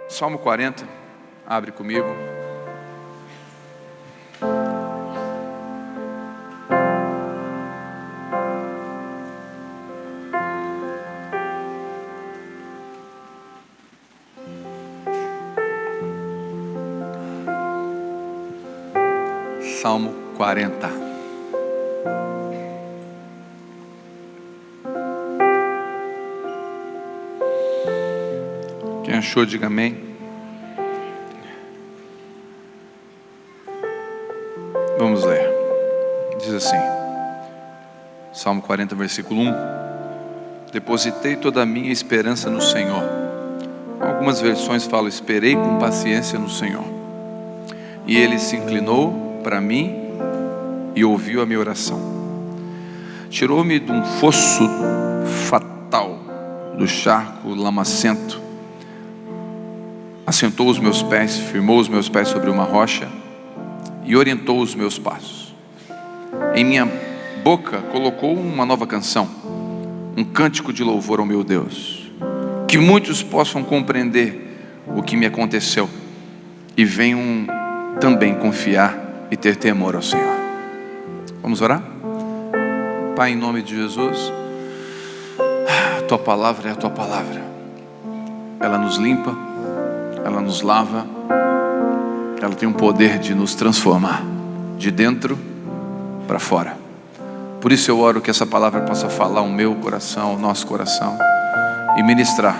Salmo 40, abre comigo. Salmo 40. Quem achou, diga amém. Vamos ler. Diz assim, Salmo 40, versículo 1. Depositei toda a minha esperança no Senhor. Algumas versões falam, esperei com paciência no Senhor. E Ele se inclinou para mim e ouviu a minha oração. Tirou-me de um fosso fatal, do charco lamacento. Assentou os meus pés, firmou os meus pés sobre uma rocha e orientou os meus passos. Em minha boca colocou uma nova canção, um cântico de louvor ao meu Deus. Que muitos possam compreender o que me aconteceu e venham também confiar e ter temor ao Senhor. Vamos orar? Pai, em nome de Jesus, a Tua palavra é a Tua palavra. Ela nos limpa, ela nos lava, ela tem o poder de nos transformar de dentro para fora. Por isso eu oro que essa palavra possa falar o meu coração, o nosso coração, e ministrar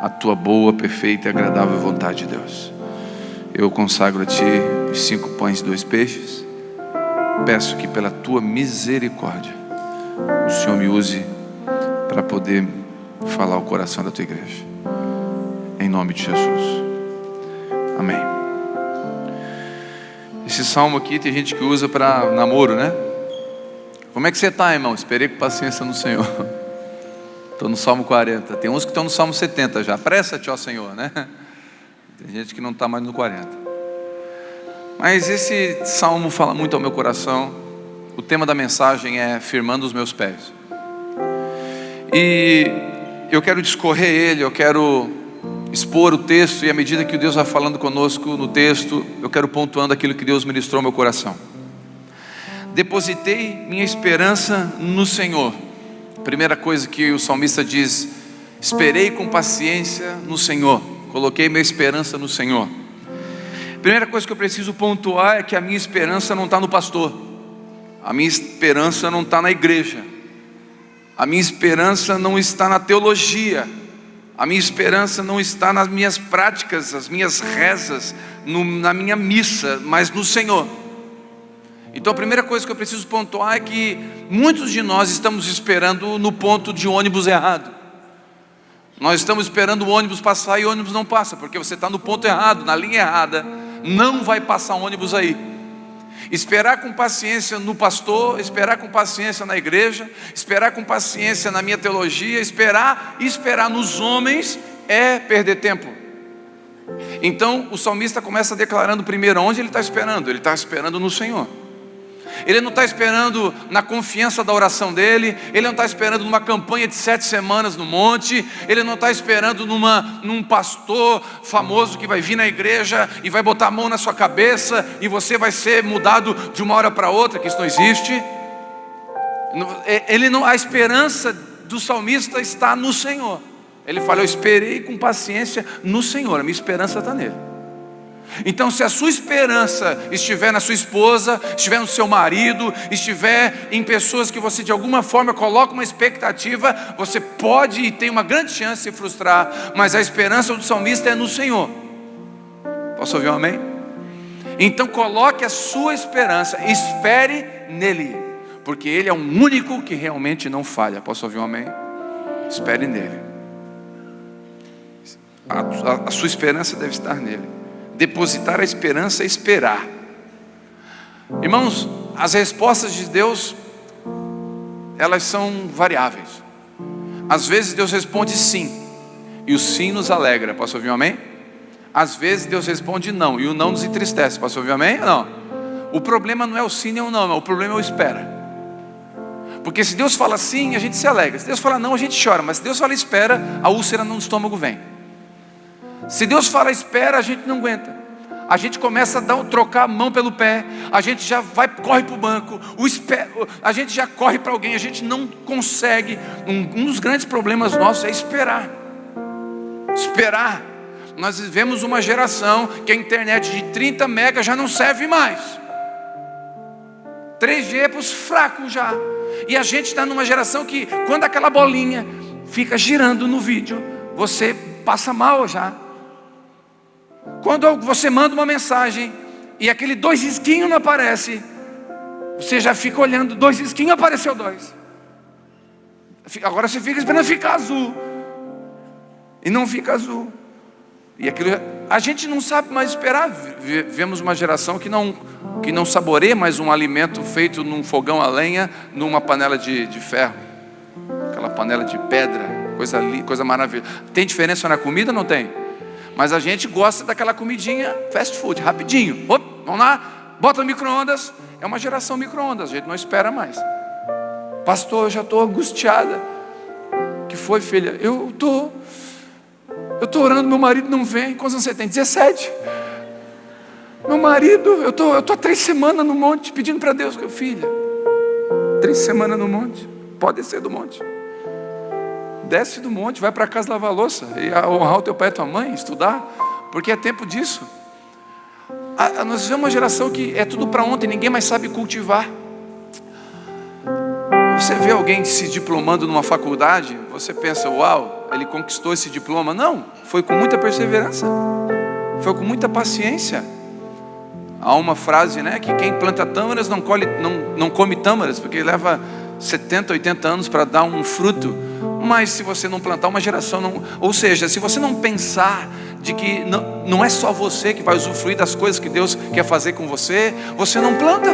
a Tua boa, perfeita e agradável vontade, Deus. Eu consagro a Ti os 5 pães e 2 peixes. Peço que pela Tua misericórdia o Senhor me use para poder falar o coração da Tua igreja. Em nome de Jesus. Amém. Esse salmo aqui tem gente que usa para namoro, né? Como é que você está, irmão? Esperei com paciência no Senhor. Estou no Salmo 40. Tem uns que estão no Salmo 70 já. Apressa-te, ó Senhor, né? Tem gente que não está mais no 40. Mas esse salmo fala muito ao meu coração. O tema da mensagem é firmando os meus pés. E eu quero discorrer ele, eu quero expor o texto, e à medida que Deus vai falando conosco no texto, eu quero pontuando aquilo que Deus ministrou ao meu coração. Depositei minha esperança no Senhor. Primeira coisa que o salmista diz: esperei com paciência no Senhor. Coloquei minha esperança no Senhor. Primeira coisa que eu preciso pontuar é que a minha esperança não está no pastor. A minha esperança não está na igreja. A minha esperança não está na teologia. A minha esperança não está nas minhas práticas, as minhas rezas, na minha missa, mas no Senhor. Então a primeira coisa que eu preciso pontuar é que muitos de nós estamos esperando no ponto de ônibus errado. Nós estamos esperando o ônibus passar e o ônibus não passa, porque você está no ponto errado, na linha errada. Não vai passar ônibus aí. Esperar com paciência no pastor, esperar com paciência na igreja, esperar com paciência na minha teologia, esperar nos homens é perder tempo. Então o salmista começa declarando primeiro onde ele está esperando. Ele está esperando no Senhor. Ele não está esperando na confiança da oração dele. Ele não está esperando numa campanha de 7 semanas no monte. Ele não está esperando num pastor famoso que vai vir na igreja e vai botar a mão na sua cabeça e você vai ser mudado de uma hora para outra, que isso não existe. A esperança do salmista está no Senhor. Ele fala, eu esperei com paciência no Senhor. A minha esperança está nele. Então se a sua esperança estiver na sua esposa, estiver no seu marido, estiver em pessoas que você de alguma forma coloca uma expectativa, você pode e tem uma grande chance de se frustrar. Mas a esperança do salmista é no Senhor. Posso ouvir um amém? Então coloque a sua esperança, espere nele, porque ele é o único que realmente não falha. Posso ouvir um amém? Espere nele. A sua esperança deve estar nele. Depositar a esperança é esperar. Irmãos, as respostas de Deus, elas são variáveis. Às vezes Deus responde sim, e o sim nos alegra. Posso ouvir um amém? Às vezes Deus responde não, e o não nos entristece. Posso ouvir um amém? Não. O problema não é o sim nem o não, o problema é o espera. Porque se Deus fala sim, a gente se alegra. Se Deus fala não, a gente chora. Mas se Deus fala espera, a úlcera no estômago vem. Se Deus fala espera, a gente não aguenta. A gente começa a trocar a mão pelo pé, a gente já corre para o banco, a gente já corre para alguém, a gente não consegue. Um dos grandes problemas nossos é esperar. Esperar. Nós vivemos uma geração que a internet de 30 megas já não serve mais. 3G é para os fracos já. E a gente está numa geração que, quando aquela bolinha fica girando no vídeo, você passa mal já. Quando você manda uma mensagem e aquele 2 risquinhos não aparece, você já fica olhando, 2 risquinhos, apareceu 2. Agora você fica esperando ficar azul. E não fica azul. E aquilo, a gente não sabe mais esperar. Vemos uma geração que não saboreia mais um alimento feito num fogão a lenha, numa panela de ferro. Aquela panela de pedra, coisa maravilhosa. Tem diferença na comida? Não tem. Mas a gente gosta daquela comidinha fast food, rapidinho. Vamos lá, bota no micro-ondas. É uma geração micro-ondas, a gente não espera mais. Pastor, eu já estou angustiada. Que foi, filha? Eu estou orando, meu marido não vem. Quantos anos você tem? 17. Meu marido, eu estou há 3 semanas no monte pedindo para Deus. Filha, 3 semanas no monte, pode descer do monte. Desce do monte, vai para casa lavar a louça e honrar o teu pai e tua mãe, estudar, porque é tempo disso. Nós vivemos uma geração que é tudo para ontem, ninguém mais sabe cultivar. Você vê alguém se diplomando numa faculdade, você pensa, uau, ele conquistou esse diploma. Não, foi com muita perseverança, foi com muita paciência. Há uma frase, né, que quem planta tâmaras não come tâmaras, porque leva 70, 80 anos para dar um fruto. Mas se você não plantar, uma geração não... Ou seja, se você não pensar de que não é só você que vai usufruir das coisas que Deus quer fazer com você, você não planta.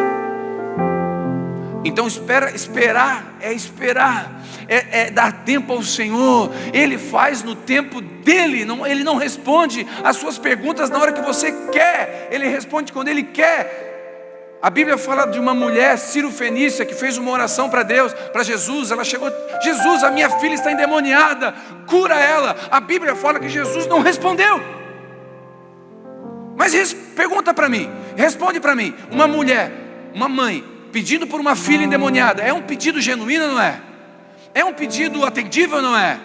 Então esperar é dar tempo ao Senhor. Ele faz no tempo dele. Ele não responde às suas perguntas na hora que você quer. Ele responde quando ele quer. A Bíblia fala de uma mulher Sírio-fenícia que fez uma oração para Deus, para Jesus. Ela chegou, Jesus, a minha filha está endemoniada, cura ela. A Bíblia fala que Jesus não respondeu. Mas pergunta para mim, responde para mim. Uma mulher, uma mãe, pedindo por uma filha endemoniada, é um pedido genuíno ou não é? É um pedido atendível ou não é?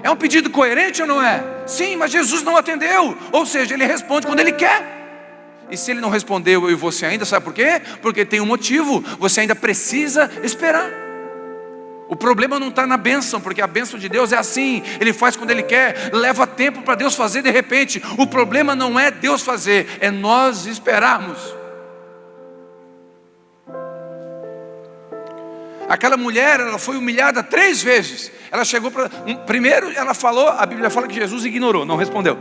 É um pedido coerente ou não é? Sim, mas Jesus não atendeu. Ou seja, ele responde quando ele quer. E se ele não respondeu, eu e você ainda, sabe por quê? Porque tem um motivo, você ainda precisa esperar. O problema não está na bênção, porque a bênção de Deus é assim, Ele faz quando Ele quer, leva tempo para Deus fazer de repente. O problema não é Deus fazer, é nós esperarmos. Aquela mulher, ela foi humilhada 3 vezes. Ela chegou para... Primeiro ela falou, a Bíblia fala que Jesus ignorou, não respondeu.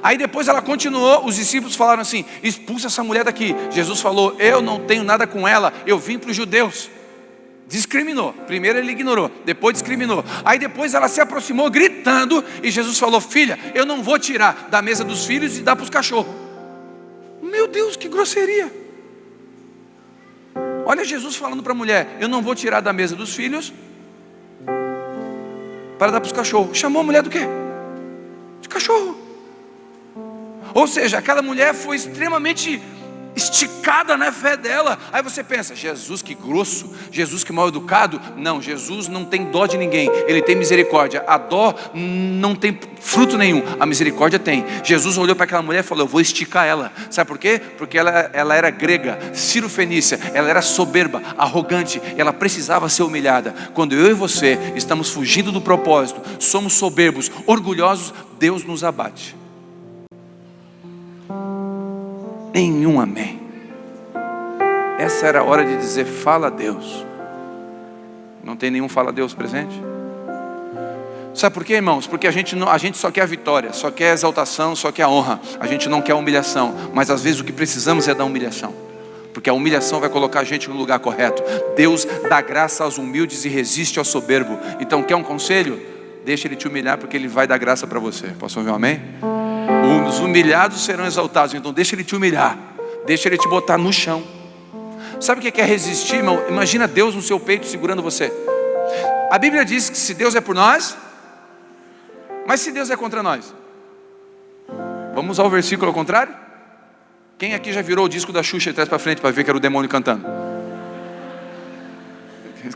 Aí depois ela continuou, os discípulos falaram assim, expulsa essa mulher daqui. Jesus falou, eu não tenho nada com ela, eu vim para os judeus. Discriminou, primeiro ele ignorou, depois discriminou. Aí depois ela se aproximou gritando e Jesus falou, filha, eu não vou tirar da mesa dos filhos e dar para os cachorros. Meu Deus, que grosseria. Olha Jesus falando para a mulher, eu não vou tirar da mesa dos filhos para dar para os cachorros. Chamou a mulher do quê? De cachorro. Ou seja, aquela mulher foi extremamente esticada na fé dela. Aí você pensa, Jesus que grosso, Jesus que mal educado. Não, Jesus não tem dó de ninguém, Ele tem misericórdia. A dó não tem fruto nenhum, a misericórdia tem. Jesus olhou para aquela mulher e falou, eu vou esticar ela. Sabe por quê? Porque ela era grega, Sírio-fenícia, ela era soberba, arrogante, ela precisava ser humilhada. Quando eu e você estamos fugindo do propósito, somos soberbos, orgulhosos, Deus nos abate. Nenhum amém. Essa era a hora de dizer fala a Deus. Não tem nenhum fala a Deus presente? Sabe por quê, irmãos? Porque a gente só quer a vitória, só quer a exaltação, só quer a honra. A gente não quer a humilhação. Mas às vezes o que precisamos é da humilhação, porque a humilhação vai colocar a gente no lugar correto. Deus dá graça aos humildes e resiste ao soberbo. Então quer um conselho? Deixa Ele te humilhar, porque Ele vai dar graça para você. Posso ouvir um amém? Os humilhados serão exaltados. Então deixa Ele te humilhar, deixa Ele te botar no chão. Sabe o que é resistir, irmão? Imagina Deus no seu peito segurando você. A Bíblia diz que se Deus é por nós, mas se Deus é contra nós, Vamos usar o versículo ao contrário? Quem aqui já virou o disco da Xuxa de trás para frente para ver que era o demônio cantando?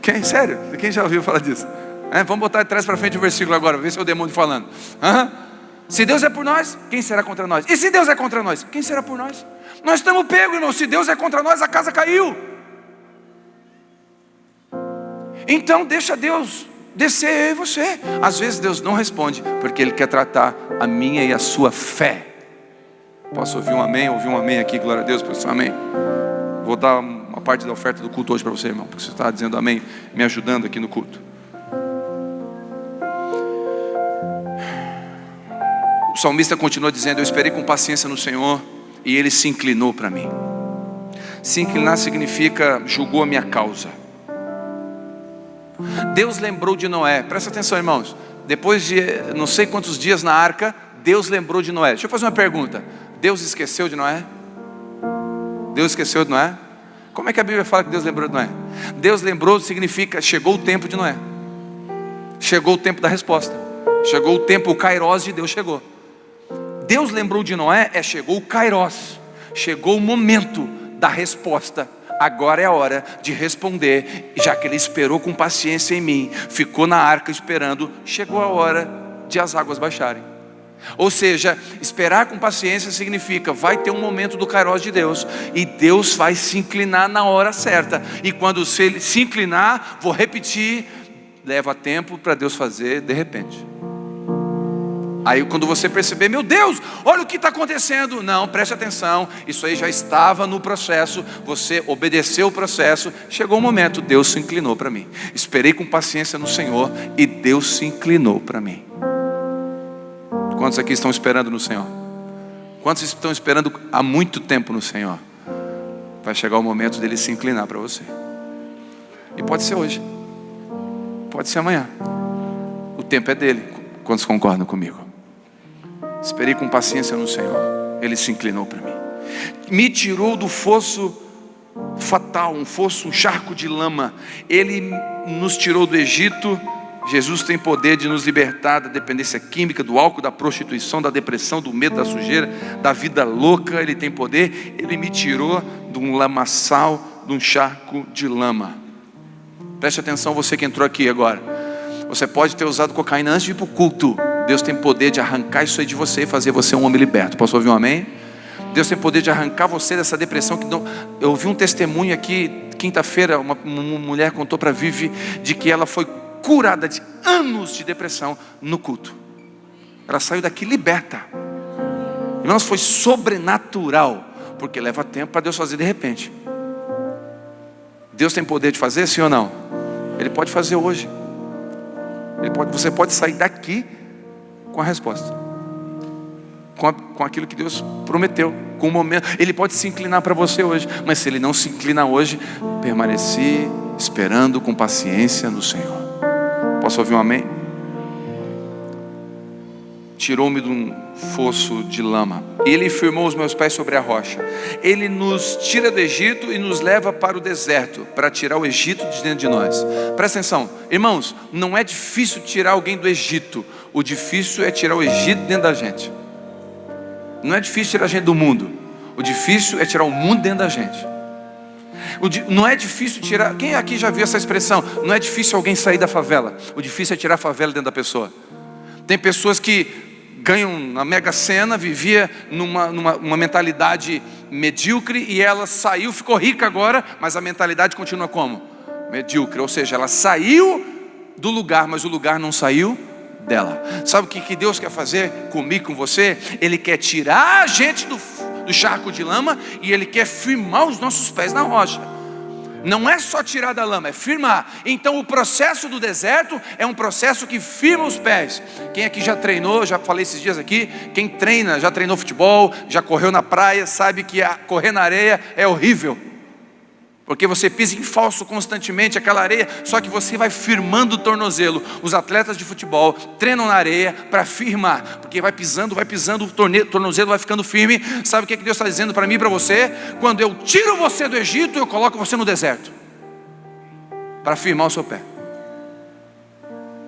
Quem? Sério? Quem já ouviu falar disso? Vamos botar de trás para frente o versículo agora, ver se é o demônio falando. Se Deus é por nós, quem será contra nós? E se Deus é contra nós, quem será por nós? Nós estamos pegos, irmão. Se Deus é contra nós, a casa caiu. Então deixa Deus descer, eu e você. Às vezes Deus não responde, porque Ele quer tratar a minha e a sua fé. Posso ouvir um amém? Ouvir um amém aqui, glória a Deus, pessoal, amém. Vou dar uma parte da oferta do culto hoje para você, irmão, porque você está dizendo amém, me ajudando aqui no culto. O salmista continua dizendo: eu esperei com paciência no Senhor e Ele se inclinou para mim. Se inclinar significa julgou a minha causa. Deus lembrou de Noé. Presta atenção, irmãos. Depois de não sei quantos dias na arca, Deus lembrou de Noé. Deixa eu fazer uma pergunta. Deus esqueceu de Noé? Deus esqueceu de Noé? Como é que a Bíblia fala que Deus lembrou de Noé? Deus lembrou significa chegou o tempo de Noé. Chegou o tempo da resposta. Chegou o tempo, o Kairos de Deus chegou. Deus lembrou de Noé, chegou o Kairos. Chegou o momento da resposta. Agora é a hora de responder. Já que ele esperou com paciência em mim, ficou na arca esperando, chegou a hora de as águas baixarem. Ou seja, esperar com paciência significa vai ter um momento do Kairos de Deus, e Deus vai se inclinar na hora certa. E quando ele se inclinar, vou repetir, leva tempo para Deus fazer de repente. Aí quando você perceber, meu Deus, olha o que está acontecendo. Não, preste atenção, isso aí já estava no processo. Você obedeceu o processo. Chegou o momento, Deus se inclinou para mim. Esperei com paciência no Senhor e Deus se inclinou para mim. Quantos aqui estão esperando no Senhor? Quantos estão esperando há muito tempo no Senhor? Vai chegar o momento dele se inclinar para você. E pode ser hoje, pode ser amanhã. O tempo é dele. Quantos concordam comigo? Esperei com paciência no Senhor. Ele se inclinou para mim. Me tirou do fosso fatal, um fosso, um charco de lama. Ele nos tirou do Egito. Jesus tem poder de nos libertar da dependência química, do álcool, da prostituição, da depressão, do medo, da sujeira, da vida louca. Ele tem poder. Ele me tirou de um lamaçal, de um charco de lama. Preste atenção, você que entrou aqui agora. Você pode ter usado cocaína antes de ir para o culto. Deus tem poder de arrancar isso aí de você e fazer você um homem liberto. Posso ouvir um amém? Deus tem poder de arrancar você dessa depressão. Eu ouvi um testemunho aqui, quinta-feira, uma mulher contou para a Vivi de que ela foi curada de anos de depressão no culto. Ela saiu daqui liberta. Irmãos, foi sobrenatural, porque leva tempo para Deus fazer de repente. Deus tem poder de fazer, sim ou não? Ele pode fazer hoje. Você pode sair daqui com a resposta, com aquilo que Deus prometeu, com o momento. Ele pode se inclinar para você hoje, mas se Ele não se inclinar hoje, permaneci esperando com paciência no Senhor. Posso ouvir um amém? Tirou-me de um fosso de lama. Ele firmou os meus pés sobre a rocha. Ele nos tira do Egito e nos leva para o deserto, para tirar o Egito de dentro de nós. Presta atenção, irmãos, não é difícil tirar alguém do Egito. O difícil é tirar o Egito dentro da gente. Não é difícil tirar a gente do mundo. O difícil é tirar o mundo dentro da gente. Não é difícil tirar. Quem aqui já viu essa expressão? Não é difícil alguém sair da favela. O difícil é tirar a favela dentro da pessoa. Tem pessoas que ganham na Mega Sena, vivia numa mentalidade medíocre, e ela saiu, ficou rica agora, mas a mentalidade continua como? Medíocre. Ou seja, ela saiu do lugar, mas o lugar não saiu dela. Sabe o que Deus quer fazer comigo, com você? Ele quer tirar a gente do charco de lama, e Ele quer firmar os nossos pés na rocha. Não é só tirar da lama, é firmar. Então o processo do deserto é um processo que firma os pés. Quem aqui já treinou, já falei esses dias aqui, quem treina, já treinou futebol, já correu na praia, sabe que correr na areia é horrível. Porque você pisa em falso constantemente aquela areia, só que você vai firmando o tornozelo. Os atletas de futebol treinam na areia para firmar, porque vai pisando, o tornozelo vai ficando firme. Sabe o que Deus está dizendo para mim e para você? Quando eu tiro você do Egito, eu coloco você no deserto, para firmar o seu pé.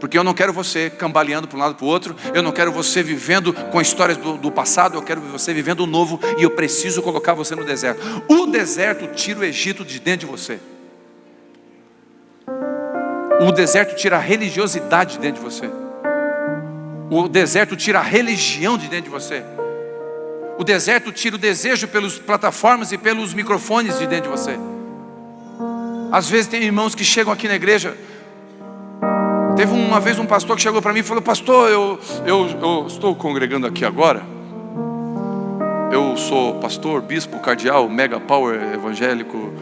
Porque eu não quero você cambaleando para um lado e para o outro. Eu não quero você vivendo com histórias do passado. Eu quero você vivendo o novo. E eu preciso colocar você no deserto. O deserto tira o Egito de dentro de você. O deserto tira a religiosidade de dentro de você. O deserto tira a religião de dentro de você. O deserto tira o desejo pelas plataformas e pelos microfones de dentro de você. Às vezes tem irmãos que chegam aqui na igreja. Teve uma vez um pastor que chegou para mim e falou: pastor, eu estou congregando aqui agora. Eu sou pastor, bispo, cardeal, mega power, evangélico,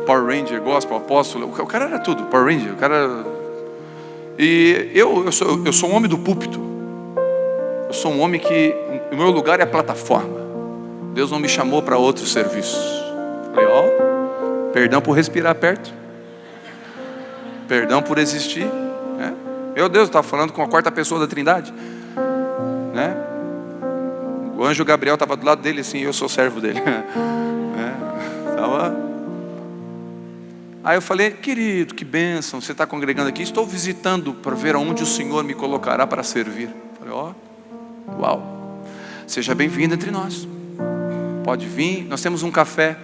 Power Ranger, gospel, apóstolo. O cara era tudo, Power Ranger. O cara... E eu sou um homem do púlpito. Eu sou um homem que o meu lugar é a plataforma. Deus não me chamou para outros serviços. Falei, perdão por respirar perto. Perdão por existir. Né? Meu Deus, estava falando com a quarta pessoa da Trindade. Né? O anjo Gabriel estava do lado dele assim, eu sou servo dele. Né? Aí eu falei, querido, que bênção, você está congregando aqui. Estou visitando para ver aonde o Senhor me colocará para servir. Falei, uau, seja bem-vindo entre nós. Pode vir, nós temos um café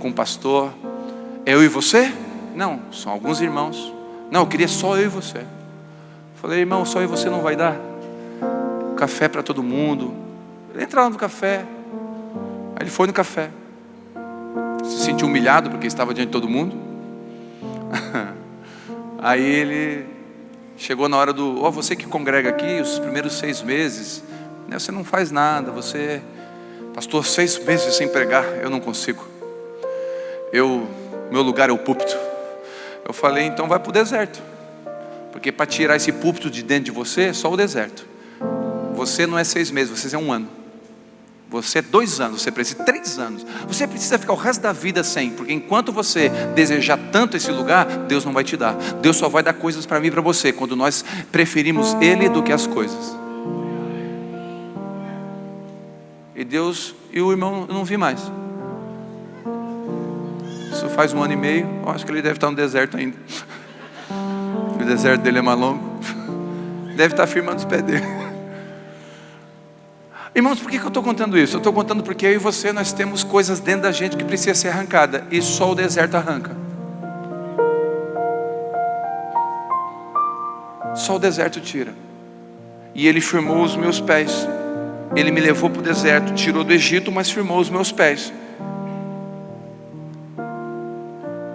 com o pastor. Eu e você? Não, são alguns irmãos. Não, eu queria só eu e você. Falei, irmão, só eu e você não vai dar. Café para todo mundo. Ele entra lá no café. Aí ele foi no café. Se sentiu humilhado porque estava diante de todo mundo. Aí ele chegou na hora do... você que congrega aqui os primeiros 6 meses, né, você não faz nada. Você, pastor, 6 meses sem pregar, eu não consigo. Meu lugar é o púlpito. Eu falei, então vai para o deserto. Porque para tirar esse púlpito de dentro de você, é só o deserto. Você não é 6 meses, você é 1 ano. Você é 2 anos, você precisa 3 anos. Você precisa ficar o resto da vida sem. Porque enquanto você desejar tanto esse lugar, Deus não vai te dar. Deus só vai dar coisas para mim e para você quando nós preferimos Ele do que as coisas. E Deus, e o irmão eu não vi mais. Isso faz 1 ano e meio. Eu acho que ele deve estar no deserto ainda. O deserto dele é mais longo. Deve estar firmando os pés dele. Irmãos, por que eu estou contando isso? Eu estou contando porque eu e você, nós temos coisas dentro da gente que precisa ser arrancada. E só o deserto arranca. Só o deserto tira. E Ele firmou os meus pés. Ele me levou para o deserto, tirou do Egito, mas firmou os meus pés.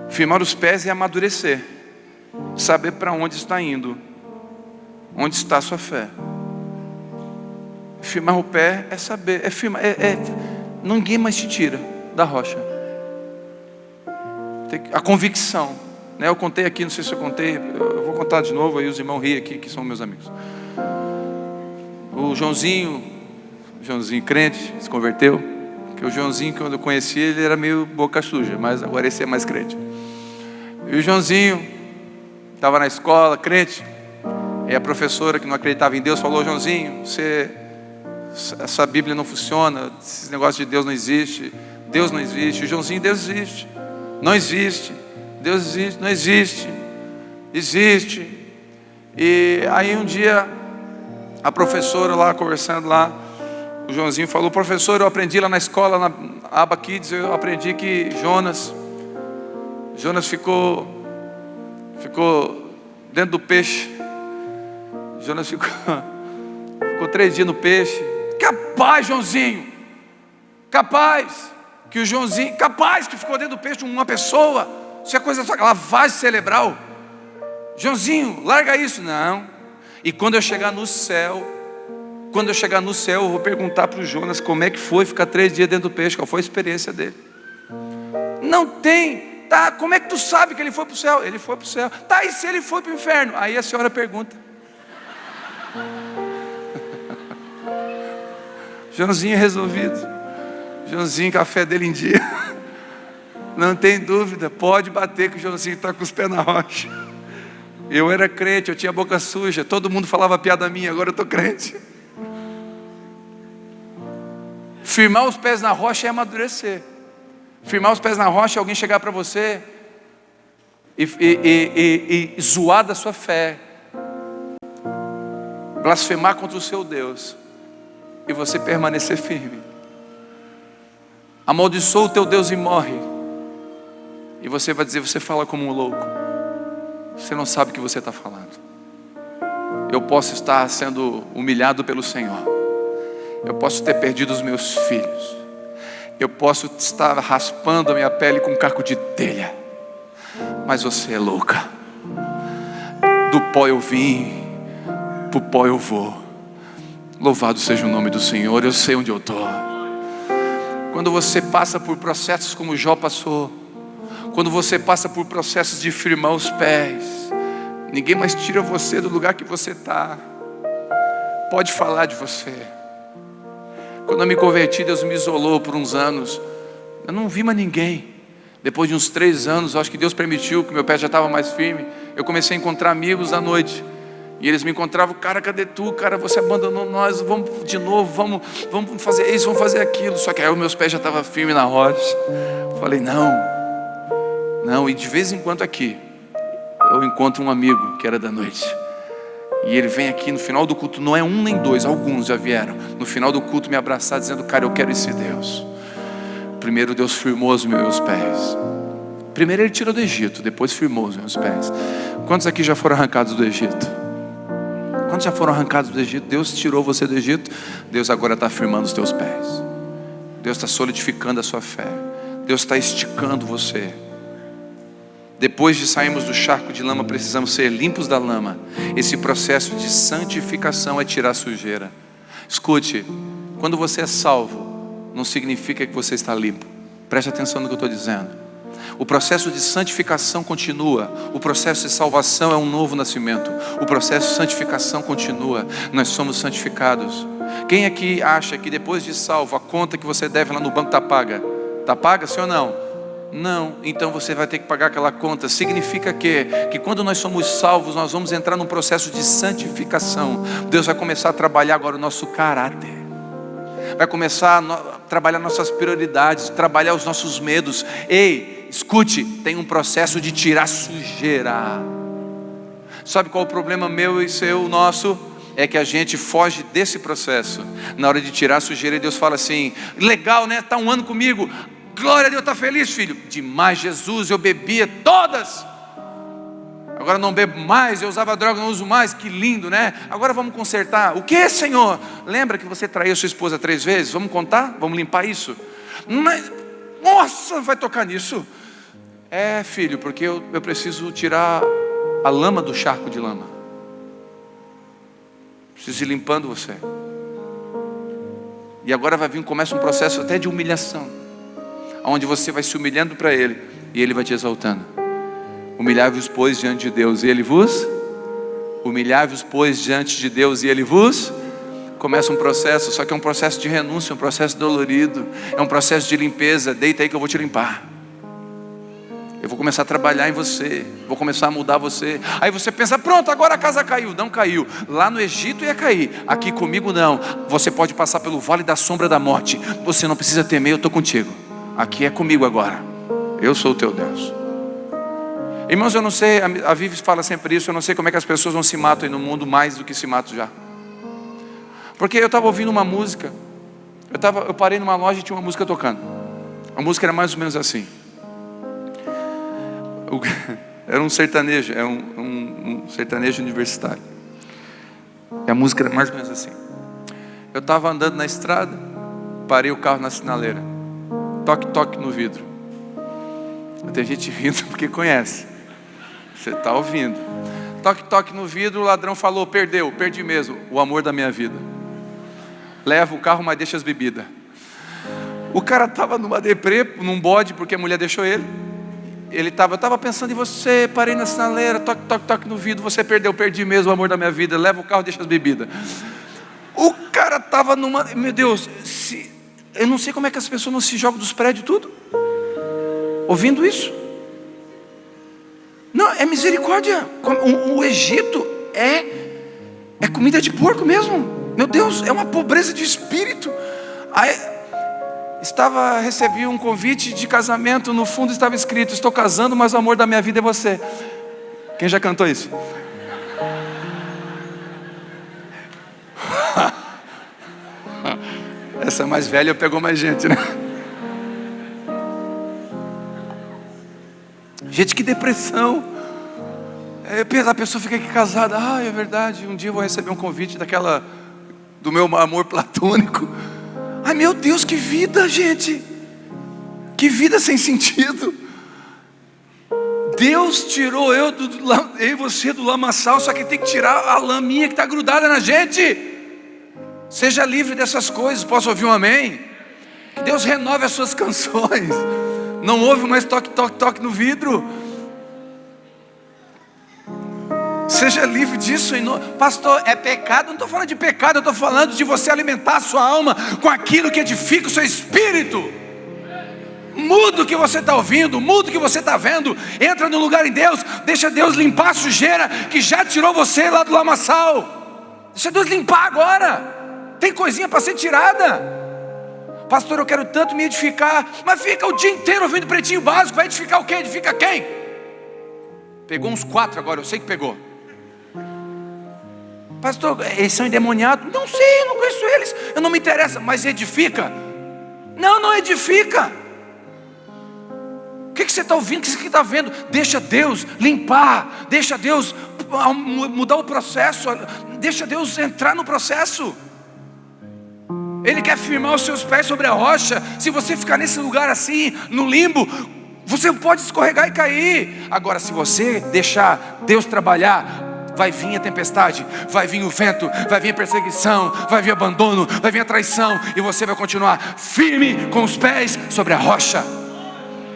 Firmar os pés é amadurecer. Saber para onde está indo. Onde está a sua fé. Firmar o pé é saber, ninguém mais te tira da rocha. A convicção, né? Eu contei aqui, não sei se eu contei, eu vou contar de novo, aí os irmãos riem aqui, que são meus amigos. O Joãozinho crente, se converteu. Porque o Joãozinho, quando eu conheci ele, era meio boca suja, mas agora esse é mais crente. E o Joãozinho estava na escola, crente, e a professora que não acreditava em Deus falou, Joãozinho, essa Bíblia não funciona, esse negócio de Deus não existe, Deus não existe. O Joãozinho, Deus existe, não existe, Deus existe, não existe, existe. E aí um dia a professora lá conversando lá, o Joãozinho falou, professor, eu aprendi lá na escola, na Aba Kids, eu aprendi que Jonas ficou dentro do peixe. Jonas ficou 3 dias no peixe. Capaz, Joãozinho, capaz que o Joãozinho, capaz que ficou dentro do peixe uma pessoa. Isso é coisa só, lavagem cerebral. Joãozinho, larga isso. Não. E quando eu chegar no céu, eu vou perguntar para o Jonas como é que foi ficar 3 dias dentro do peixe, qual foi a experiência dele. Não tem, tá? Como é que tu sabe que ele foi para o céu? Ele foi para o céu. Tá, e se ele foi para o inferno? Aí a senhora pergunta. Joãozinho resolvido. Joãozinho com a fé dele em dia. Não tem dúvida, pode bater que o Joãozinho está com os pés na rocha. Eu era crente, eu tinha boca suja, todo mundo falava piada minha, agora eu estou crente. Firmar os pés na rocha é amadurecer. Firmar os pés na rocha é alguém chegar para você e zoar da sua fé. blasfemar contra o seu Deus e você permanecer firme. Amaldiçoa o teu Deus e morre. E você vai dizer, você fala como um louco. Você não sabe o que você está falando. Eu posso estar sendo humilhado pelo Senhor. Eu posso ter perdido os meus filhos. Eu posso estar raspando a minha pele com um caco de telha. Mas você é louca. Do pó eu vim, pro pó eu vou. Louvado seja o nome do Senhor. Eu sei onde eu estou. Quando você passa por processos como Jó passou, quando você passa por processos de firmar os pés, ninguém mais tira você do lugar que você está. Pode falar de você. Quando eu me converti, Deus me isolou por uns anos. Eu não vi mais ninguém. Depois de uns 3 anos, acho que Deus permitiu, que meu pé já estava mais firme. Eu comecei a encontrar amigos à noite. E eles me encontravam, cara, cadê tu? Cara, você abandonou nós, vamos de novo, vamos fazer isso, vamos fazer aquilo. Só que aí os meus pés já estavam firmes na rocha. Falei, não. E de vez em quando aqui, eu encontro um amigo que era da noite. E ele vem aqui no final do culto, não é um nem dois, alguns já vieram. No final do culto me abraçar dizendo, cara, eu quero esse Deus. Primeiro Deus firmou os meus pés. Primeiro Ele tirou do Egito, depois firmou os meus pés. Quantos aqui já foram arrancados do Egito? Quantos já foram arrancados do Egito? Deus tirou você do Egito. Deus agora está firmando os teus pés. Deus está solidificando a sua fé. Deus está esticando você. Depois de sairmos do charco de lama, precisamos ser limpos da lama. Esse processo de santificação é tirar a sujeira. Escute, quando você é salvo, não significa que você está limpo. Preste atenção no que eu estou dizendo. O processo de santificação continua. O processo de salvação é um novo nascimento. O processo de santificação continua. Nós somos santificados. Quem aqui acha que depois de salvo, a conta que você deve lá no banco está paga? Está paga, sim ou não? Não, então você vai ter que pagar aquela conta. Significa que quando nós somos salvos, nós vamos entrar num processo de santificação. Deus vai começar a trabalhar agora o nosso caráter. Vai começar a trabalhar nossas prioridades, trabalhar os nossos medos. Ei, escute, tem um processo de tirar sujeira. Sabe qual é o problema meu e seu, nosso? É que a gente foge desse processo. Na hora de tirar a sujeira, Deus fala assim, legal, né? Está um ano comigo. Glória a Deus, está feliz, filho? Demais, Jesus, eu bebia todas. Agora não bebo mais, eu usava droga, não uso mais. Que lindo, né? Agora vamos consertar. O que, Senhor? Lembra que você traiu sua esposa 3 vezes? Vamos contar? Vamos limpar isso? Mas, nossa, vai tocar nisso? É, filho, porque eu preciso tirar a lama do charco de lama. Preciso ir limpando você. E agora começa um processo até de humilhação, onde você vai se humilhando para Ele e Ele vai te exaltando. Humilhai-vos, pois, diante de Deus e Ele vos... Humilhai-vos, pois, diante de Deus e Ele vos... Começa um processo, só que é um processo de renúncia, um processo dolorido. É um processo de limpeza. Deita aí que eu vou te limpar. Eu vou começar a trabalhar em você. Vou começar a mudar você. Aí você pensa, pronto, agora a casa caiu. Não caiu. Lá no Egito ia cair. Aqui comigo não. Você pode passar pelo vale da sombra da morte. Você não precisa temer, eu estou contigo. Aqui é comigo agora. Eu sou o teu Deus. Irmãos, eu não sei, a Vivi fala sempre isso, eu não sei como é que as pessoas não se matam aí no mundo mais do que se matam já. Porque eu estava ouvindo uma música, eu parei numa loja e tinha uma música tocando. A música era mais ou menos assim. Era um sertanejo, um sertanejo universitário. E a música era mais ou menos assim. Eu estava andando na estrada, parei o carro na sinaleira. Toque, toque no vidro. Tem gente rindo porque conhece. Você está ouvindo. Toque, toque no vidro, o ladrão falou, perdeu, perdi mesmo. O amor da minha vida. Leva o carro, mas deixa as bebidas. O cara estava numa deprê, num bode, porque a mulher deixou ele. Eu estava pensando em você, parei na sinaleira, toque, toque, toque no vidro, você perdeu, perdi mesmo o amor da minha vida. Leva o carro, deixa as bebidas. O cara estava numa... Meu Deus, eu não sei como é que as pessoas não se jogam dos prédios tudo. Ouvindo isso. Não, é misericórdia. O Egito é comida de porco mesmo. Meu Deus, é uma pobreza de espírito. Aí, recebi um convite de casamento. No fundo estava escrito, estou casando, mas o amor da minha vida é você. Quem já cantou isso? Essa mais velha pegou mais gente, né? Gente, que depressão. A pessoa fica aqui casada. É verdade, um dia eu vou receber um convite do meu amor platônico. Ai, meu Deus, que vida, gente. Que vida sem sentido. Deus tirou eu e você do lamaçal, só que tem que tirar a laminha que está grudada na gente. Seja livre dessas coisas. Posso ouvir um amém? Que Deus renove as suas canções. Não ouve mais toque, toque, toque no vidro. Seja livre disso. Pastor, é pecado? Não estou falando de pecado, eu estou falando de você alimentar a sua alma com aquilo que edifica o seu espírito. Muda o que você está ouvindo, muda o que você está vendo. Entra no lugar em Deus. Deixa Deus limpar a sujeira que já tirou você lá do lamaçal. Deixa Deus limpar agora. Tem coisinha para ser tirada. Pastor, eu quero tanto me edificar. Mas fica o dia inteiro ouvindo Pretinho Básico. Vai edificar o quê? Edifica quem? Pegou uns 4 agora, eu sei que pegou. Pastor, eles são endemoniados? Não sei, eu não conheço eles. Eu não me interessa, mas edifica? Não edifica. O que você está ouvindo? O que você está vendo? Deixa Deus limpar. Deixa Deus mudar o processo. Deixa Deus entrar no processo. Ele quer firmar os seus pés sobre a rocha. Se você ficar nesse lugar assim, no limbo, você pode escorregar e cair. Agora, se você deixar Deus trabalhar, vai vir a tempestade, vai vir o vento, vai vir a perseguição, vai vir abandono, vai vir a traição, e você vai continuar firme com os pés sobre a rocha.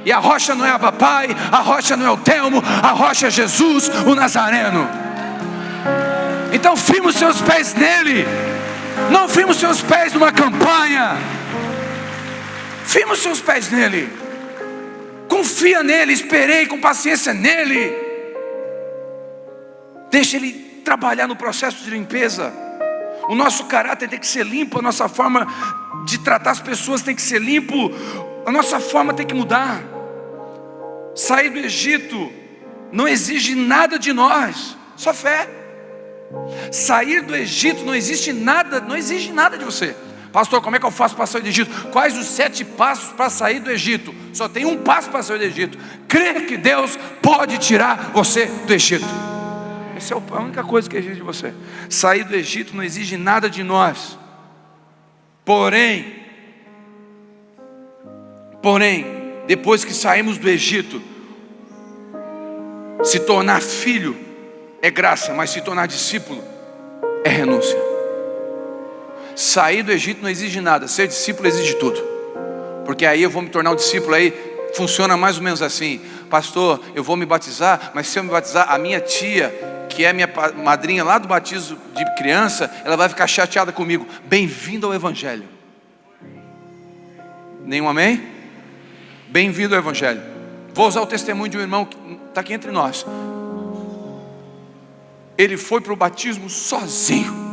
E a rocha não é Abba Pai, a rocha não é o Telmo, a rocha é Jesus, o Nazareno. Então firme os seus pés nele. Não firme os seus pés numa campanha. Firme os seus pés nele. Confia nele, esperei com paciência nele. Deixa ele trabalhar no processo de limpeza. O nosso caráter tem que ser limpo, a nossa forma de tratar as pessoas tem que ser limpo, a nossa forma tem que mudar. Sair do Egito não exige nada de nós, só fé. Sair do Egito não exige nada de você. Pastor, como é que eu faço para sair do Egito? Quais os 7 passos para sair do Egito? Só tem um passo para sair do Egito: crer que Deus pode tirar você do Egito. Essa é a única coisa que exige de você. Sair do Egito não exige nada de nós. Porém, depois que saímos do Egito, se tornar filho é graça, mas se tornar discípulo é renúncia. Sair do Egito não exige nada, ser discípulo exige tudo. Porque aí eu vou me tornar um discípulo, aí funciona mais ou menos assim: pastor, eu vou me batizar, mas se eu me batizar, a minha tia, que é minha madrinha lá do batismo de criança, ela vai ficar chateada comigo. Bem-vindo ao Evangelho. Nenhum amém? Bem-vindo ao Evangelho. Vou usar o testemunho de um irmão que está aqui entre nós. Ele foi para o batismo sozinho.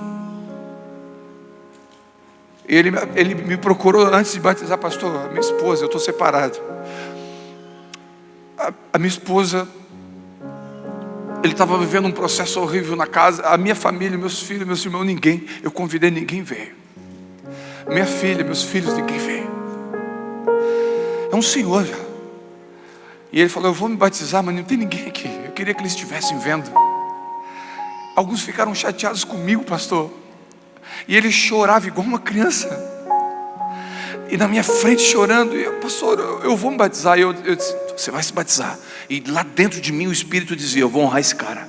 Ele me procurou antes de batizar. Pastor, a minha esposa, eu estou separado. A minha esposa, ele estava vivendo um processo horrível na casa. A minha família, meus filhos, meus irmãos, ninguém. Eu convidei, ninguém veio. Minha filha, meus filhos, ninguém veio. É um senhor já. E ele falou: eu vou me batizar, mas não tem ninguém aqui. Eu queria que eles estivessem vendo. Alguns ficaram chateados comigo, pastor. E ele chorava igual uma criança. E na minha frente chorando. E eu: pastor, eu vou me batizar. E eu disse: você vai se batizar. E lá dentro de mim o Espírito dizia: eu vou honrar esse cara.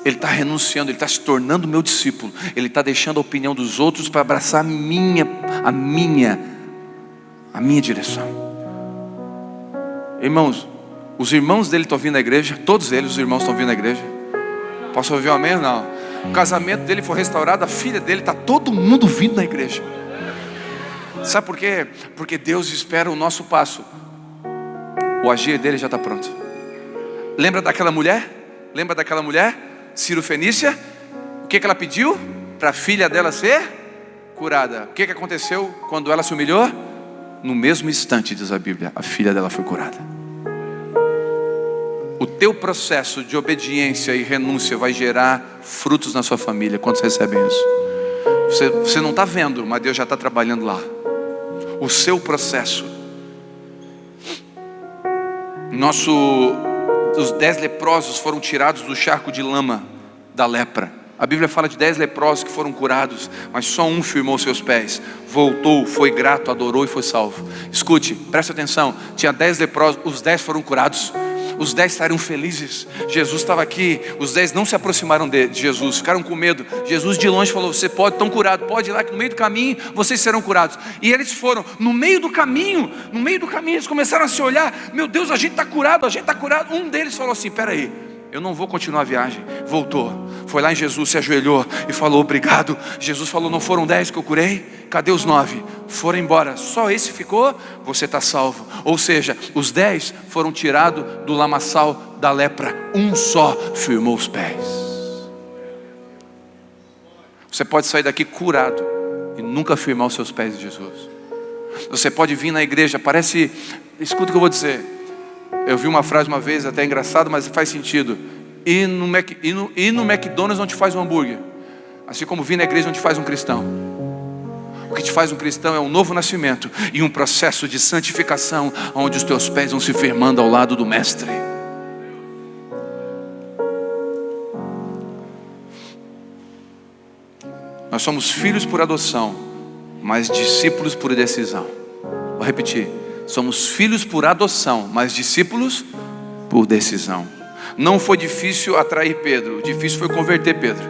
Ele está renunciando, ele está se tornando meu discípulo. Ele está deixando a opinião dos outros para abraçar a minha direção. Irmãos, os irmãos dele estão vindo à igreja. Todos eles, os irmãos, estão vindo à igreja. Posso ouvir um amém? Não. O casamento dele foi restaurado, a filha dele, está todo mundo vindo na igreja. Sabe por quê? Porque Deus espera o nosso passo. O agir dele já está pronto. Lembra daquela mulher? Ciro Fenícia? O que ela pediu? Para a filha dela ser curada. O que aconteceu quando ela se humilhou? No mesmo instante, diz a Bíblia, a filha dela foi curada. O teu processo de obediência e renúncia vai gerar frutos na sua família. Quantos recebem isso? Você não está vendo, mas Deus já está trabalhando lá. O seu processo. Os 10 leprosos foram tirados do charco de lama da lepra. A Bíblia fala de 10 leprosos que foram curados, mas só um firmou seus pés, voltou, foi grato, adorou e foi salvo. Escute, preste atenção, tinha 10 leprosos, os 10 foram curados. Os 10 saíram felizes. Jesus estava aqui. Os 10 não se aproximaram de Jesus, ficaram com medo. Jesus de longe falou: você estão curados, pode ir lá que no meio do caminho vocês serão curados. E eles foram, no meio do caminho eles começaram a se olhar: meu Deus, a gente está curado, a gente está curado. Um deles falou assim: peraí, eu não vou continuar a viagem. Voltou, foi lá em Jesus, se ajoelhou e falou: obrigado. Jesus falou: não foram 10 que eu curei? Cadê os 9? Foram embora, só esse ficou? Você está salvo. Ou seja, os 10 foram tirados do lamaçal da lepra, um só firmou os pés. Você pode sair daqui curado e nunca firmar os seus pés em Jesus. Você pode vir na igreja, escuta o que eu vou dizer. Eu vi uma frase uma vez, até engraçado, mas faz sentido. Ir no McDonald's não te faz um hambúrguer, assim como vir na igreja não te faz um cristão. O que te faz um cristão é um novo nascimento e um processo de santificação, onde os teus pés vão se firmando ao lado do Mestre. Nós somos filhos por adoção, mas discípulos por decisão. Vou repetir: somos filhos por adoção, mas discípulos por decisão. Não foi difícil atrair Pedro, o difícil foi converter Pedro.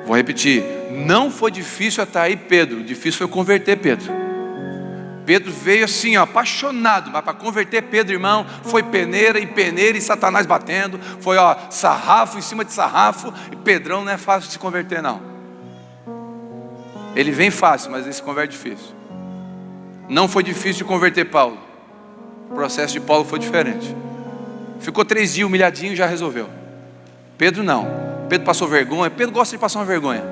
Vou repetir: não foi difícil atrair Pedro, o difícil foi converter Pedro. Pedro veio assim, apaixonado, mas para converter Pedro, irmão, foi peneira e Satanás batendo, foi sarrafo em cima de sarrafo. E Pedrão não é fácil de se converter, não. Ele vem fácil, mas ele se converte difícil. Não foi difícil de converter Paulo, o processo de Paulo foi diferente. Ficou 3 dias humilhadinho e já resolveu. Pedro não. Pedro passou vergonha. Pedro gosta de passar uma vergonha.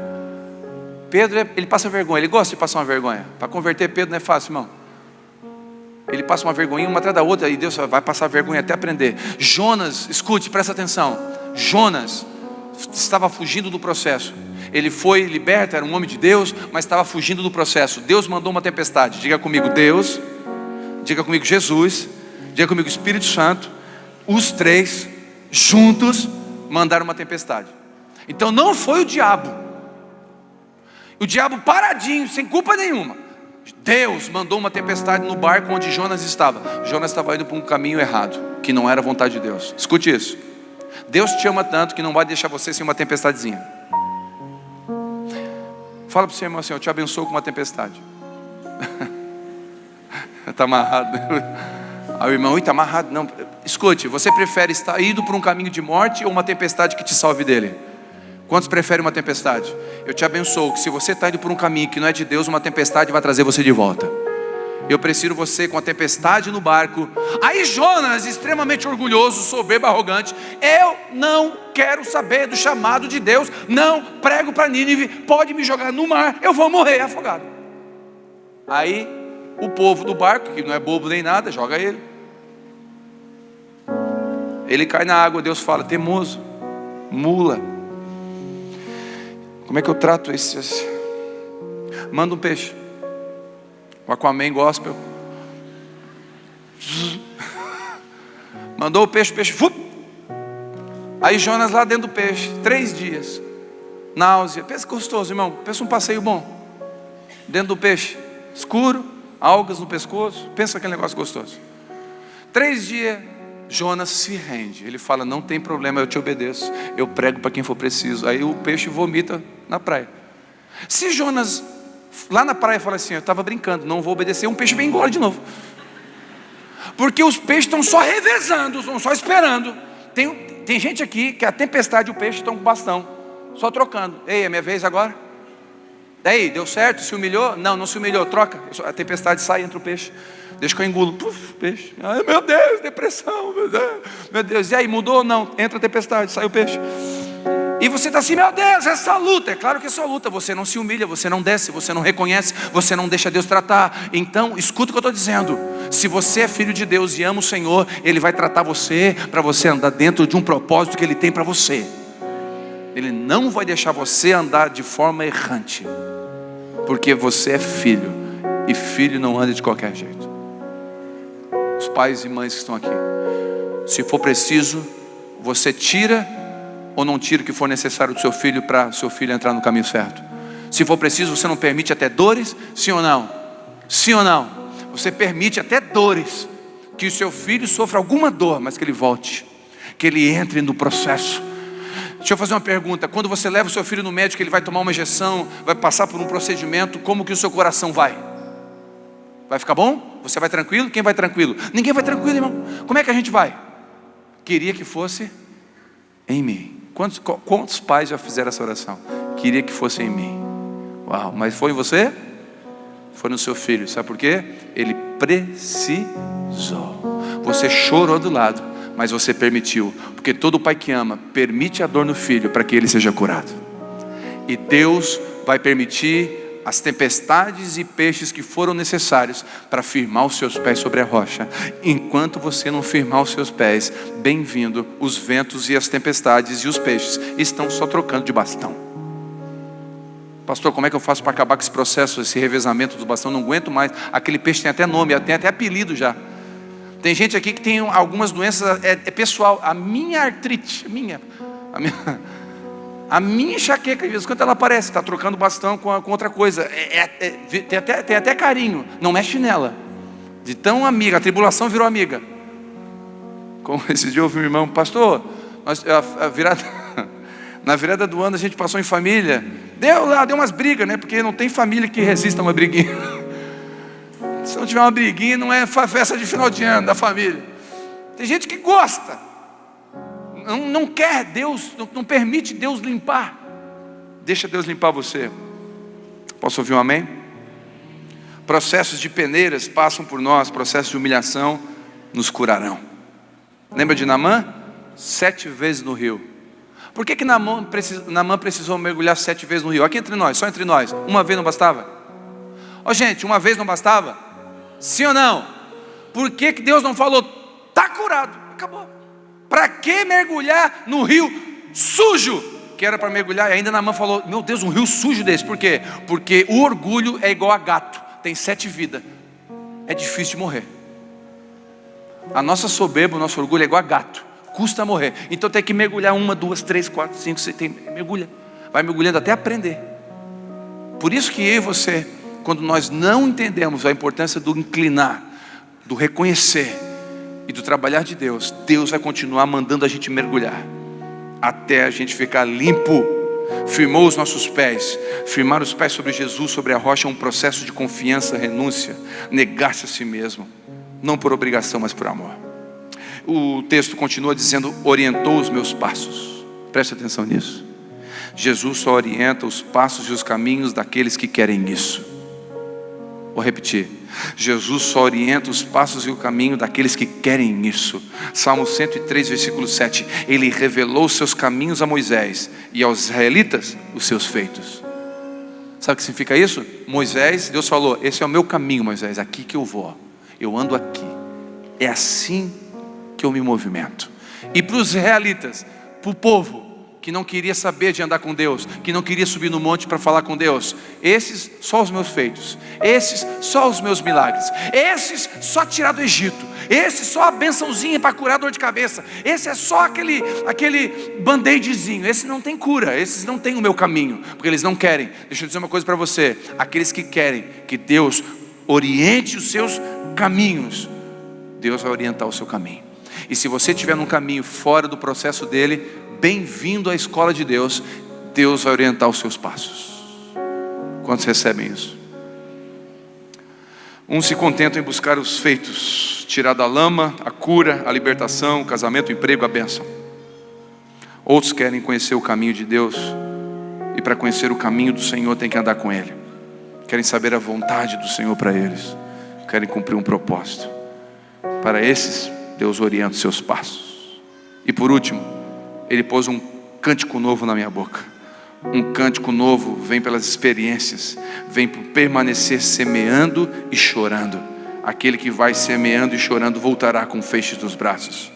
Pedro, ele passa vergonha, ele gosta de passar uma vergonha. Para converter Pedro não é fácil, irmão. Ele passa uma vergonha uma atrás da outra, e Deus vai passar vergonha até aprender. Jonas, escute, presta atenção. Jonas estava fugindo do processo. Ele foi liberto, era um homem de Deus, mas estava fugindo do processo. Deus mandou uma tempestade. Diga comigo Deus, diga comigo Jesus, diga comigo Espírito Santo. Os 3 juntos mandaram uma tempestade. Então não foi o diabo. O diabo paradinho, sem culpa nenhuma. Deus mandou uma tempestade no barco onde Jonas estava. Jonas estava indo para um caminho errado, que não era a vontade de Deus. Escute isso: Deus te ama tanto que não vai deixar você sem uma tempestadezinha. Fala para o seu irmão assim: eu te abençoo com uma tempestade. Está amarrado. Aí o irmão: está amarrado. Não, escute, você prefere estar indo por um caminho de morte ou uma tempestade que te salve dele? Quantos preferem uma tempestade? Eu te abençoo que se você está indo por um caminho que não é de Deus, uma tempestade vai trazer você de volta. Eu prefiro você com a tempestade no barco. Aí Jonas, extremamente orgulhoso, soberbo, arrogante: eu não quero saber do chamado de Deus, não prego para Nínive, pode me jogar no mar, eu vou morrer afogado. Aí o povo do barco, que não é bobo nem nada, joga ele. Ele cai na água, Deus fala: teimoso, mula. Como é que eu trato esse? Manda um peixe. O Aquaman Gospel. Mandou o peixe. Aí Jonas lá dentro do peixe, 3 dias. Náusea. Pensa gostoso, irmão. Pensa um passeio bom. Dentro do peixe. Escuro. Algas no pescoço. Pensa aquele negócio gostoso. 3 dias. Jonas se rende. Ele fala: não tem problema, eu te obedeço. Eu prego para quem for preciso. Aí o peixe vomita na praia. Se Jonas lá na praia fala assim: eu estava brincando, não vou obedecer, um peixe vem embora de novo. Porque os peixes estão só revezando, estão só esperando. Tem gente aqui que a tempestade e o peixe estão com bastão, só trocando. Ei, é minha vez agora? Daí, deu certo? Se humilhou? Não, não se humilhou, troca. A tempestade sai entre o peixe. Deixa que eu engulo. Puf, peixe. Ai, meu Deus, depressão. Meu Deus. E aí, mudou? Não. Entra a tempestade, sai o peixe. E você está assim: meu Deus, essa luta. É claro que é só luta. Você não se humilha, você não desce, você não reconhece, você não deixa Deus tratar. Então, escuta o que eu estou dizendo. Se você é filho de Deus e ama o Senhor, Ele vai tratar você para você andar dentro de um propósito que Ele tem para você. Ele não vai deixar você andar de forma errante, porque você é filho, e filho não anda de qualquer jeito. Os pais e mães que estão aqui, se for preciso, você tira ou não tira o que for necessário do seu filho para o seu filho entrar no caminho certo. Se for preciso, você não permite até dores, sim ou não? Sim ou não? Você permite até dores, que o seu filho sofra alguma dor, mas que ele volte, que ele entre no processo. Deixa eu fazer uma pergunta: quando você leva o seu filho no médico, ele vai tomar uma injeção, vai passar por um procedimento, como que o seu coração vai? Vai ficar bom? Você vai tranquilo? Quem vai tranquilo? Ninguém vai tranquilo, irmão. Como é que a gente vai? Queria que fosse em mim. Quantos pais já fizeram essa oração? Queria que fosse em mim. Uau, mas foi em você? Foi no seu filho. Sabe por quê? Ele precisou. Você chorou do lado, mas você permitiu. Porque todo pai que ama permite a dor no filho para que ele seja curado. E Deus vai permitir as tempestades e peixes que foram necessários para firmar os seus pés sobre a rocha. Enquanto você não firmar os seus pés, bem-vindo, os ventos e as tempestades e os peixes estão só trocando de bastão. Pastor, como é que eu faço para acabar com esse processo, esse revezamento do bastão? Não aguento mais. Aquele peixe tem até nome, tem até apelido já. Tem gente aqui que tem algumas doenças, é pessoal. A minha artrite, a minha enxaqueca, de vez em quando ela aparece, está trocando bastão com outra coisa. Tem até carinho, não mexe nela. De tão amiga, a tribulação virou amiga. Como esse dia eu ouvi um irmão: pastor, na virada do ano a gente passou em família. Deu umas brigas, né? Porque não tem família que resista a uma briguinha. Se não tiver uma briguinha, não é festa de final de ano da família. Tem gente que gosta, não quer Deus, não permite Deus limpar. Deixa Deus limpar você. Posso ouvir um amém? Processos de peneiras passam por nós, processos de humilhação nos curarão. Lembra de Naamã? 7 vezes no rio. Por que Naamã precisou mergulhar 7 vezes no rio? Aqui entre nós, só entre nós. Uma vez não bastava? Gente, uma vez não bastava? Sim ou não? Por que Deus não falou: está curado, acabou? Para que mergulhar no rio sujo? Que era para mergulhar, e ainda Naamã falou: meu Deus, um rio sujo desse. Por quê? Porque o orgulho é igual a gato, tem 7 vidas. É difícil de morrer. A nossa soberba, o nosso orgulho é igual a gato, custa morrer. Então tem que mergulhar 1, 2, 3, 4, 5, 6, mergulha. Vai mergulhando até aprender. Por isso que eu e você, quando nós não entendemos a importância do inclinar, do reconhecer e do trabalhar de Deus, Deus vai continuar mandando a gente mergulhar, até a gente ficar limpo. Firmou os nossos pés. Firmar os pés sobre Jesus, sobre a rocha, é um processo de confiança, renúncia, negar-se a si mesmo, não por obrigação, mas por amor. O texto continua dizendo: orientou os meus passos. Preste atenção nisso. Jesus só orienta os passos e os caminhos daqueles que querem isso. Vou repetir: Jesus só orienta os passos e o caminho daqueles que querem isso. Salmo 103, versículo 7. Ele revelou os seus caminhos a Moisés, e aos israelitas os seus feitos. Sabe o que significa isso? Moisés, Deus falou: esse é o meu caminho, Moisés, aqui que eu vou, eu ando aqui, é assim que eu me movimento. E para os israelitas, para o povo que não queria saber de andar com Deus, que não queria subir no monte para falar com Deus, esses só os meus feitos, esses só os meus milagres, esses só tirar do Egito, esse só a bençãozinha para curar a dor de cabeça, esse é só aquele band-aidzinho, esse não tem cura, esses não tem o meu caminho, porque eles não querem. Deixa eu dizer uma coisa para você: aqueles que querem que Deus oriente os seus caminhos, Deus vai orientar o seu caminho. E se você estiver num caminho fora do processo dele, bem-vindo à escola de Deus. Deus vai orientar os seus passos. Quantos recebem isso? Uns se contentam em buscar os feitos, tirar da lama a cura, a libertação, o casamento, o emprego, a bênção. Outros querem conhecer o caminho de Deus, e para conhecer o caminho do Senhor tem que andar com Ele. Querem saber a vontade do Senhor para eles, querem cumprir um propósito. Para esses, Deus orienta os seus passos. E por último, Ele pôs um cântico novo na minha boca. Um cântico novo vem pelas experiências, vem por permanecer semeando e chorando. Aquele que vai semeando e chorando voltará com feixes dos braços.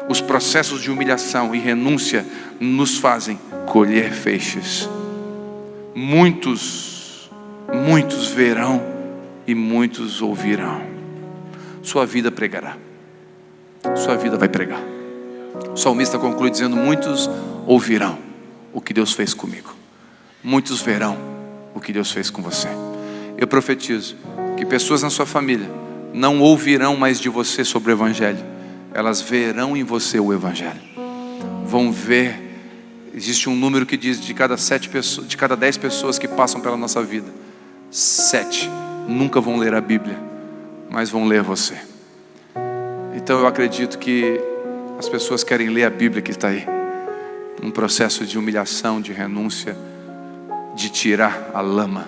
Os processos de humilhação e renúncia nos fazem colher feixes. Muitos verão e muitos ouvirão. Sua vida pregará. Sua vida vai pregar. O salmista conclui dizendo: muitos ouvirão o que Deus fez comigo. Muitos verão o que Deus fez com você. Eu profetizo que pessoas na sua família não ouvirão mais de você sobre o Evangelho. Elas verão em você o Evangelho. Vão ver. Existe um número que diz de cada 10 pessoas que passam pela nossa vida, 7 nunca vão ler a Bíblia, mas vão ler você. Então eu acredito que as pessoas querem ler a Bíblia que está aí. Um processo de humilhação, de renúncia, de tirar a lama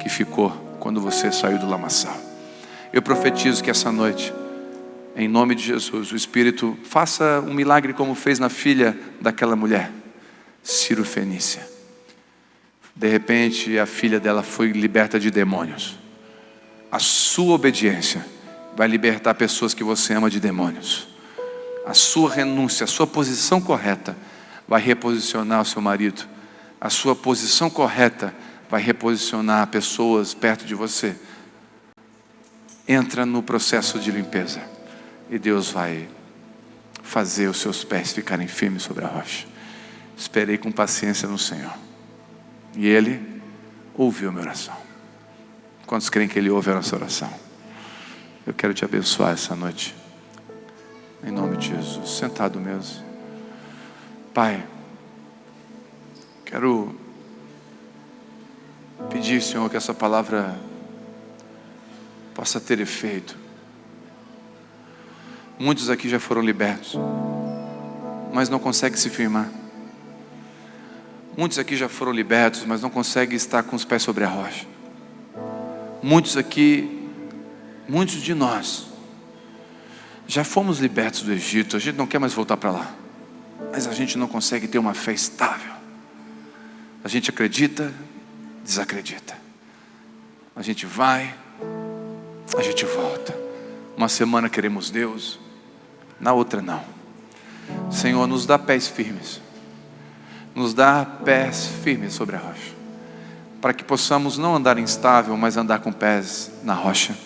que ficou quando você saiu do lamaçal. Eu profetizo que essa noite, em nome de Jesus, o Espírito faça um milagre como fez na filha daquela mulher, Ciro Fenícia. De repente a filha dela foi liberta de demônios. A sua obediência vai libertar pessoas que você ama de demônios. A sua renúncia, a sua posição correta vai reposicionar o seu marido. A sua posição correta vai reposicionar pessoas perto de você. Entra no processo de limpeza e Deus vai fazer os seus pés ficarem firmes sobre a rocha. Esperei com paciência no Senhor e Ele ouviu a minha oração. Quantos creem que Ele ouve a nossa oração? Eu quero te abençoar essa noite, em nome de Jesus. Sentado mesmo. Pai, quero pedir, Senhor, que essa palavra possa ter efeito. Muitos aqui já foram libertos, mas não conseguem se firmar. Muitos aqui já foram libertos, mas não conseguem estar com os pés sobre a rocha. Muitos de nós já fomos libertos do Egito. A gente não quer mais voltar para lá, mas a gente não consegue ter uma fé estável. A gente acredita, desacredita. A gente vai, a gente volta. Uma semana queremos Deus, na outra não. Senhor, nos dá pés firmes. Nos dá pés firmes sobre a rocha, para que possamos não andar instável, mas andar com pés na rocha.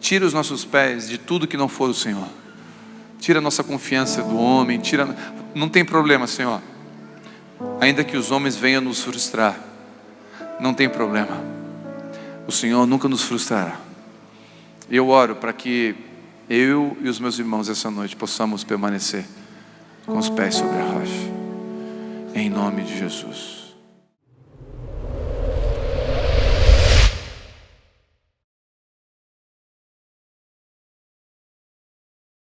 Tira os nossos pés de tudo que não for o Senhor. Tira a nossa confiança do homem. Não tem problema, Senhor. Ainda que os homens venham nos frustrar, não tem problema. O Senhor nunca nos frustrará. Eu oro para que eu e os meus irmãos essa noite possamos permanecer com os pés sobre a rocha. Em nome de Jesus.